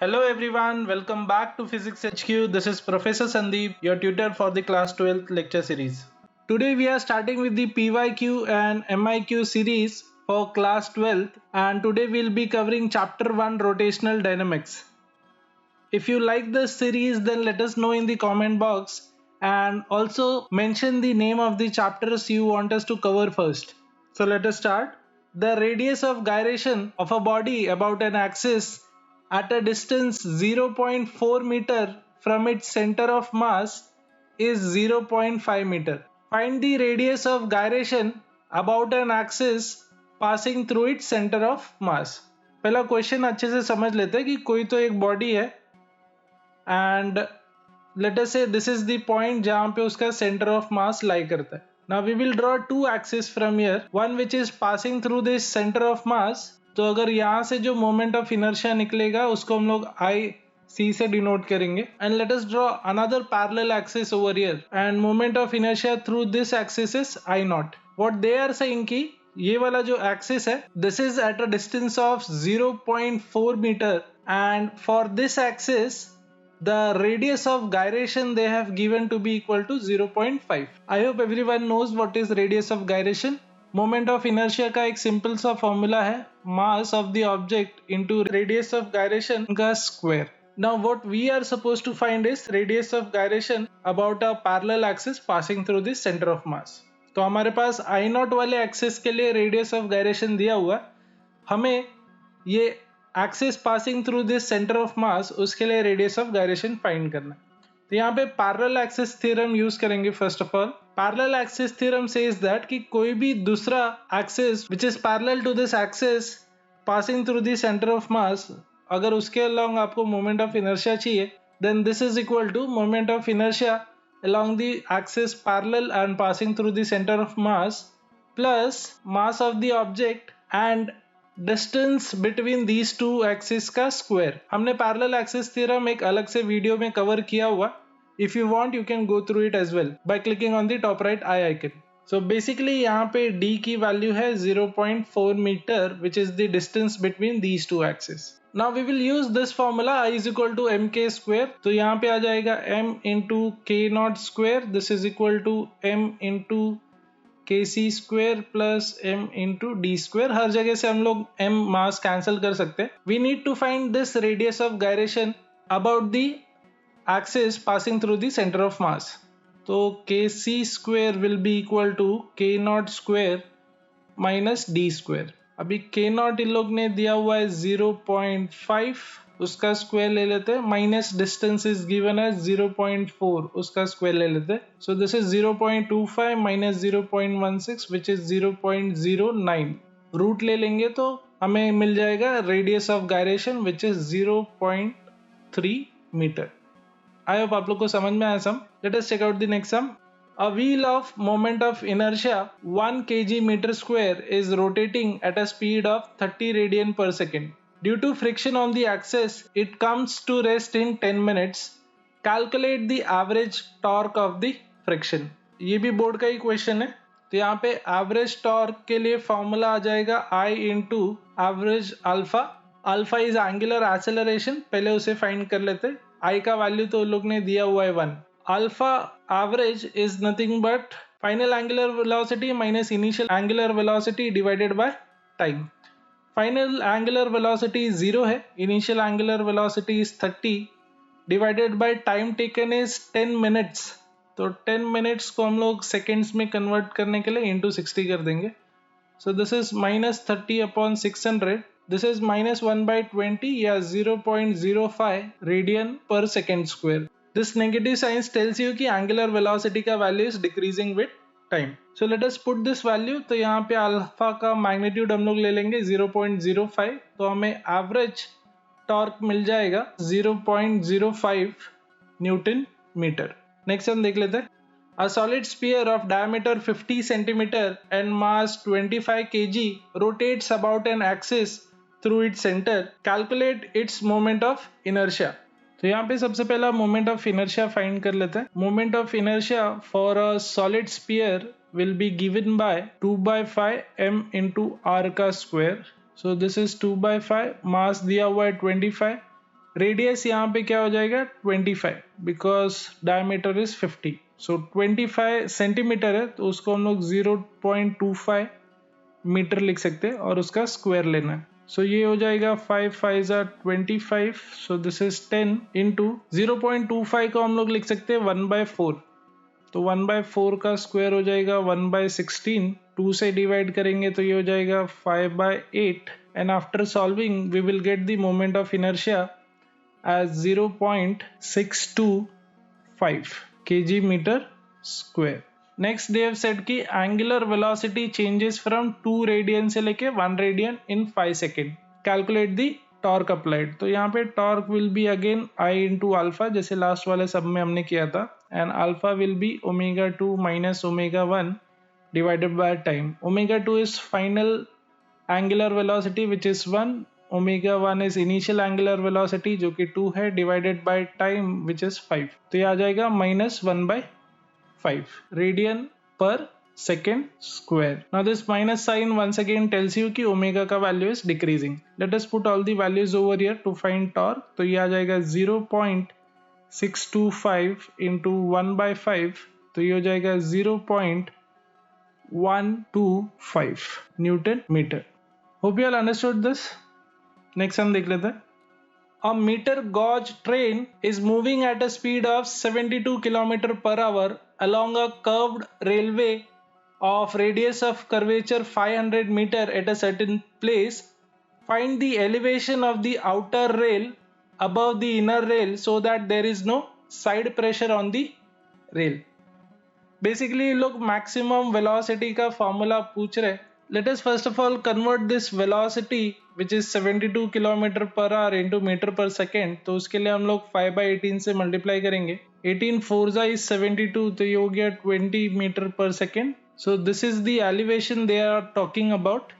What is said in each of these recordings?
Hello everyone, welcome back to Physics HQ. This is Professor Sandeep, your tutor for the class 12th lecture series. Today we are starting with the PYQ and MIQ series for class 12th, and today we'll be covering chapter 1 rotational dynamics. If you like this series, then let us know in the comment box and also mention the name of the chapters you want us to cover first. So let us start. The radius of gyration of a body about an axis at a distance 0.4 meter from its center of mass is 0.5 meter. Find the radius of gyration about an axis passing through its center of mass. पहला question अच्छे से समझ लेते हैं कि कोई तो एक बॉडी है and let us say this is the point जहाँ पे उसका center of mass lie करता है. Now we will draw two axes from here, one which is passing through this center of mass. तो अगर यहाँ से जो moment of inertia निकलेगा उसको हम लोग I C से denote करेंगे. And let us draw another parallel axis over here, and moment of inertia through this axis is I naught. What they are saying कि ये वाला जो axis है, this is at a distance of 0.4 meter, and for this axis the radius of gyration they have given to be equal to 0.5. I hope everyone knows what is radius of gyration. Moment of inertia का एक simple सा formula है mass of the object into radius of gyration का square. Now what we are supposed to find is radius of gyration about a parallel axis passing through the center of mass. तो हमारे पास I naught वाले axis के लिए radius of gyration दिया हुआ, हमें ये axis passing through this centre of मास उसके लिए रेडियस ऑफ गायरेशन फाइंड करना. तो यहाँ पे पैरेलल एक्सिस थ्योरम यूज करेंगे. First of all parallel axis theorem says that कि कोई भी दूसरा axis which is parallel to this axis passing through the centre of mass, अगर उसके अलोंग आपको मोमेंट ऑफ इनर्शिया चाहिए, then this is equal to moment of inertia along the axis parallel and passing through the center of mass plus mass of the object and distance between these two axis का स्क्वायर. हमने parallel axis theorem एक अलग से video में cover किया हुआ. If you want you can go through it as well by clicking on the top right i icon. So basically यहाँ पे d की वैल्यू है 0.4 metre which is the distance between these two axis. Now we will use this formula I is equal to M के square. तो यहाँ पे आ जाएगा m into K naught square. This is equal to m into kc square plus m into D square. हर जगह से हम लोग m मास कैंसिल कर सकते हैं. We need to find this radius of gyration about the axis passing through the centre of mass. तो kc square will be equal to k naught square minus d square. अभी k naught इन लोग ने दिया हुआ है 0.5, उसका square ले लेते हैं, minus distance is given as 0.4, उसका स्क्वायर ले लेते हैं. So this is 0.25 minus 0.16 which is 0.09. Root ले लेंगे तो हमें मिल जाएगा radius of gyration which is 0.3 metre. I hope आप लोग को समझ में आया sum. Let us check out the next sum. A wheel of moment of inertia 1 kg meter square is rotating at a speed of 30 radian per second. Due to friction on the axis, it comes to rest in 10 minutes. Calculate the average torque of the friction. ये भी board का ही question है. तो यहाँ पे average torque के लिए formula आ जाएगा I into average alpha. Alpha is angular acceleration, पहले उसे फाइंड कर लेते. I का वैल्यू तो लोग ने दिया हुआ है 1. Alpha average is nothing but final angular velocity minus initial angular velocity divided by time. Final angular velocity is 0 है, initial angular velocity is 30, divided by time taken is 10 minutes. तो 10 minutes को हम लोग seconds में convert करने के लिए into 60 कर देंगे. So this is minus 30 upon 600. This is minus 1 by 20 या 0.05 radian per second square. This negative sign tells you कि angular velocity का value is decreasing with time. So let us put this value. तो यहाँ पे alpha का magnitude हम लोग ले लेंगे 0.05. तो हमें average torque मिल जाएगा 0.05 न्यूटन मीटर. नेक्स्ट हम देख लेते हैं. A solid sphere of diameter 50 centimeter and mass 25 kg rotates about an axis through its center. Calculate its moment of inertia. तो यहाँ पे सबसे पहला मोमेंट ऑफ इनर्शिया फाइंड कर लेते हैं. Moment of inertia for a solid sphere will be given by 2/5 m into r का square. So this is 2/5. Mass दिया हुआ है 25, रेडियस यहाँ पे क्या हो जाएगा 25 because diameter is 50, so 25 centimetre है तो उसको हम लोग 0.25 मीटर लिख सकते हैं और उसका स्क्वायर लेना है। सो ये हो जाएगा 5 5 25, सो दिस इज 10 इंटू 0.25 को हम लोग लिख सकते हैं 1/4, तो 1/4 का स्क्वायर हो जाएगा 1/16, 2 से डिवाइड करेंगे तो ये हो जाएगा 5/8 and after solving we will get the moment of inertia as 0.625 kg meter square. Next they have said कि angular velocity changes from 2 radian से लेके 1 radian in 5 second. Calculate the torque applied. तो यहाँ पे torque will be again I into alpha जैसे last वाले सब में हमने किया था, and alpha will be omega 2 minus omega 1 divided by time. Omega 2 is final angular velocity which is 1, omega 1 is initial angular velocity जो कि 2 है, divided by time which is 5, तो ये आ जाएगा -1/5 radian per second square. Now this minus sign once again tells you कि omega का value is decreasing. Let us put all the values over here to find torque. तो ये आ जाएगा 0.625 इंटू 1/5, तो ये हो जाएगा 0.125 newton metre. Hope you all understood this. Next हम देख लेते हैं. A meter gauge train is moving at a speed of 72 km per hour along a curved railway of radius of curvature 500 meter at a certain place. Find the elevation of the outer rail above the inner rail so that there is no side pressure on the rail. Basically ये लोग maximum velocity का formula पूछ रहे. Let us first of all convert this velocity which is 72 km per hour into meter per second. तो उसके लिए हम लोग 5/18 से मल्टीप्लाई करेंगे. 18 4 is 72, तो ये हो गया 20 metre per second. So this is the elevation they are talking about.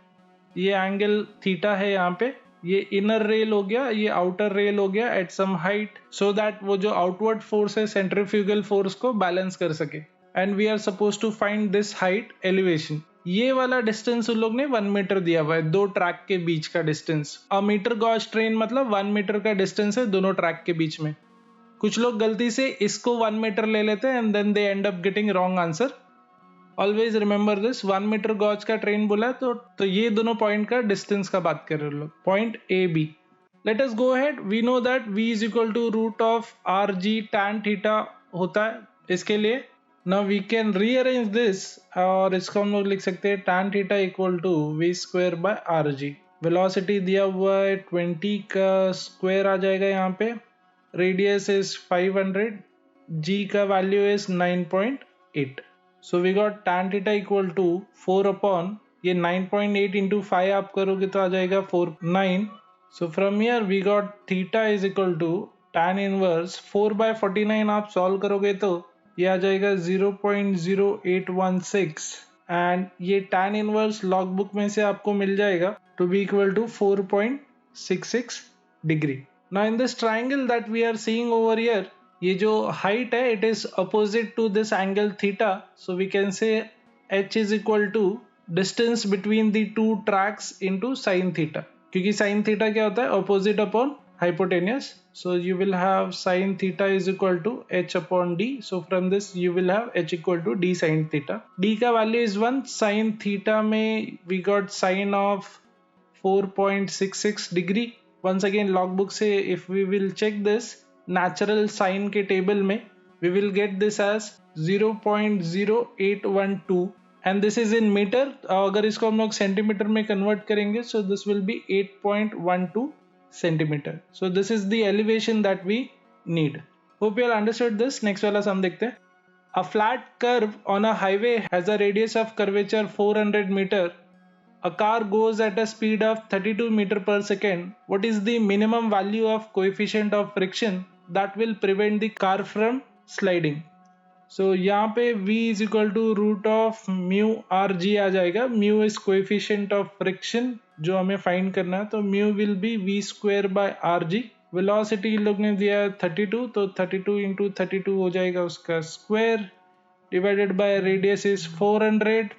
ये एंगल थीटा है यहाँ पे. ये इनर रेल हो गया, ये आउटर रेल हो गया at some height, so that वो जो आउटवर्ड फोर्स है सेंट्रीफ्यूगल फोर्स को बैलेंस कर सके. And we are suppose to find this height elevation. ये वाला डिस्टेंस उन लोग ने 1 मीटर दिया हुआ है, दो ट्रैक के बीच का डिस्टेंस. अ मीटर गॉज ट्रेन मतलब 1 मीटर का डिस्टेंस है दोनों ट्रैक के बीच में. कुछ लोग गलती से इसको 1 मीटर ले लेते हैं and then they end up getting wrong answer. Always remember this. 1 metre gauge का ट्रेन बोला है तो ये दोनों पॉइंट का डिस्टेंस का बात कर रहे लोग. Point A B. Let us go ahead. We know that v is equal to root of r g tan theta होता है इसके लिए. Now we can rearrange this और इसको हम लोग लिख सकते हैं tan theta equal to v square by r g. Velocity दिया हुआ है 20 का स्क्वायर आ जाएगा यहाँ पे. रेडियस इज 500, g का value is 9.8. So we got tan theta equal to 4 upon ये 9.8 इंटू 5 आप करोगे तो आ जाएगा 49. So from here we got theta is equal to tan inverse 4/49 आप सॉल्व करोगे तो ये आ जाएगा 0.0816 एंड ये tan इनवर्स लॉग बुक में से आपको मिल जाएगा to be equal to 4.66 degree. Now in this triangle that we are seeing over here, ये जो हाइट है it is opposite to this angle theta. So we can say h is equal to distance between the two tracks into sin theta, क्योंकि sin theta क्या होता है opposite upon hypotenuse. So you will have sin theta is equal to h upon d. So from this you will have h equal to d sin theta. d का value is 1. sin theta में we got sin of 4.66 degree. Once again logbook से if we will check this natural sin के table में we will get this as 0.0812 and this is in meter. अगर इसको हम लोग centimetre में convert करेंगे so this will be 8.12 centimeter. So this is the elevation that we need. Hope you all understood this. Next वाला सम देखते हैं. A flat curve on a highway has a radius of curvature 400 meter. A car goes at a speed of 32 meter per second. What is the minimum value of coefficient of friction that will prevent the car from sliding? So यहाँ पे v is equal to root of mu r g आ जाएगा. mu is coefficient of friction जो हमें find करना है, तो mu will be v square by r g. Velocity लोग ने दिया है 32, तो 32 इंटू 32 हो जाएगा उसका square divided by radius is 400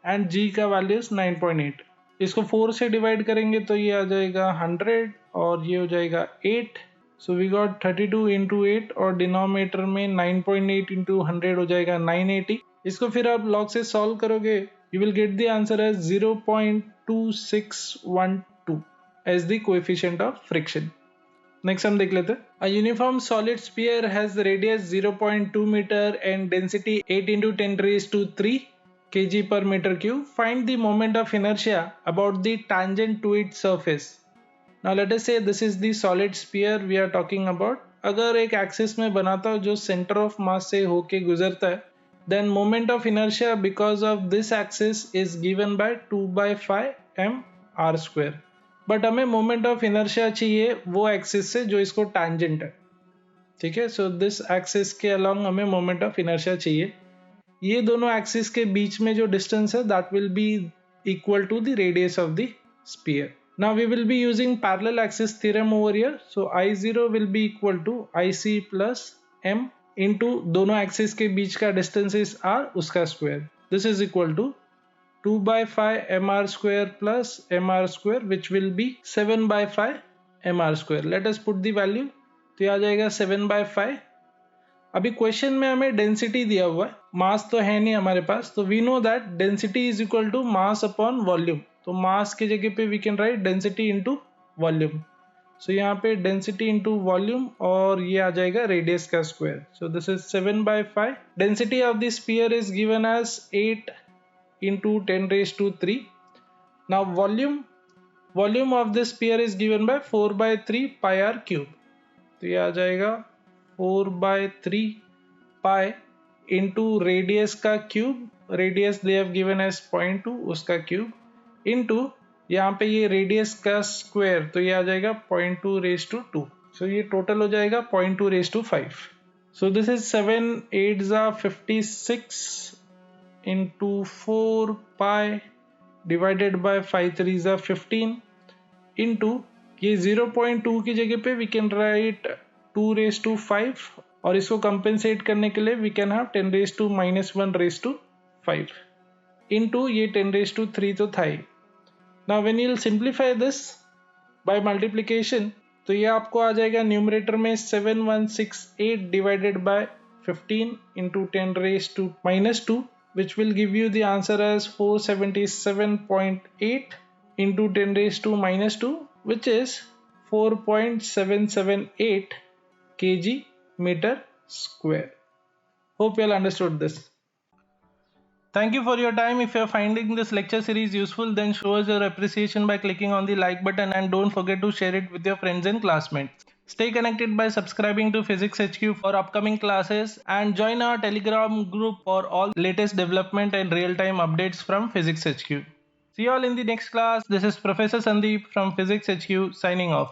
and g का वैल्यू इज 9.8. इसको 4 से डिवाइड करेंगे तो ये आ जाएगा 100 और ये हो जाएगा 8 सो वी गॉट 32 इंटू 8 और डिनोमिनेटर में 9.8 इंटू 100 हो जाएगा 980. इसको फिर आप लॉग से सॉल्व करोगे, you will get the answer as 0.2612 as the coefficient of friction. Next हम देख लेते हैं. A uniform solid sphere has radius 0.2 metre and density 8 into 10⁻³ kg per meter cube. Find the moment of inertia about the tangent to its surface. Now let us say this is the solid sphere we are talking about. अगर एक axis में बनाता हूँ जो centre of मास से होके गुजरता है, then moment of inertia because of this axis is given by 2/5 m/r². But हमें मोमेंट ऑफ इनर्शिया चाहिए वो एक्सिस से जो इसको टैंजेंट है. ठीक है, सो दिस एक्सिस के अलोंग हमें मोमेंट ऑफ इनर्शिया चाहिए. ये दोनों एक्सिस के बीच में जो डिस्टेंस है that will be equal to the radius of the sphere. Now we will be using parallel axis theorem over here. So I0 will be equal to IC plus m into दोनों axis के बीच का distance is r, उसका square. This is equal to 2/5 mr² plus mr² which will be 7/5 mr². Let us put the value. तो ये आ जाएगा 7/5. अभी क्वेश्चन में हमें डेंसिटी दिया हुआ है, मास तो है नहीं हमारे पास, तो we know that density is equal to mass upon volume. तो मास की जगह पे we can write density into volume. So यहाँ पे डेंसिटी इनटू वॉल्यूम और ये आ जाएगा रेडियस का square. So this is 7/5. Density of the sphere is given as 8 into 10⁻³. Now volume of this sphere is given by 4/3 pi r cube. तो ये आ जाएगा 4/3 pi into रेडियस का cube. Radius they have given as 0.2, उसका cube into यहाँ पे ये radius का स्क्वायर, तो ये आ जाएगा 0.2⁻². सो ये टोटल हो जाएगा 0.2⁻5. सो this is 7 8s are 56 into 4 pi divided by 5 3s are 15 into ये 0.2 की जगह पे we can write 2⁻5 और इसको कंपेंसेट करने के लिए we can have 10⁻⁻1�5 into ये 10⁻³ तो था ही. Now when you'll simplify this by multiplication, तो ये आपको आ जाएगा न्यूमरेटर में 7168 divided by 15 into 10⁻⁻², which will give you the answer as 477.8 into 10⁻², which is 4.778 kg meter square. Hope you all understood this. Thank you for your time. If you are finding this lecture series useful, then show us your appreciation by clicking on the like button and don't forget to share it with your friends and classmates. Stay connected by subscribing to Physics HQ for upcoming classes and join our Telegram group for all latest development and real-time updates from Physics HQ. See you all in the next class. This is Professor Sandeep from Physics HQ signing off.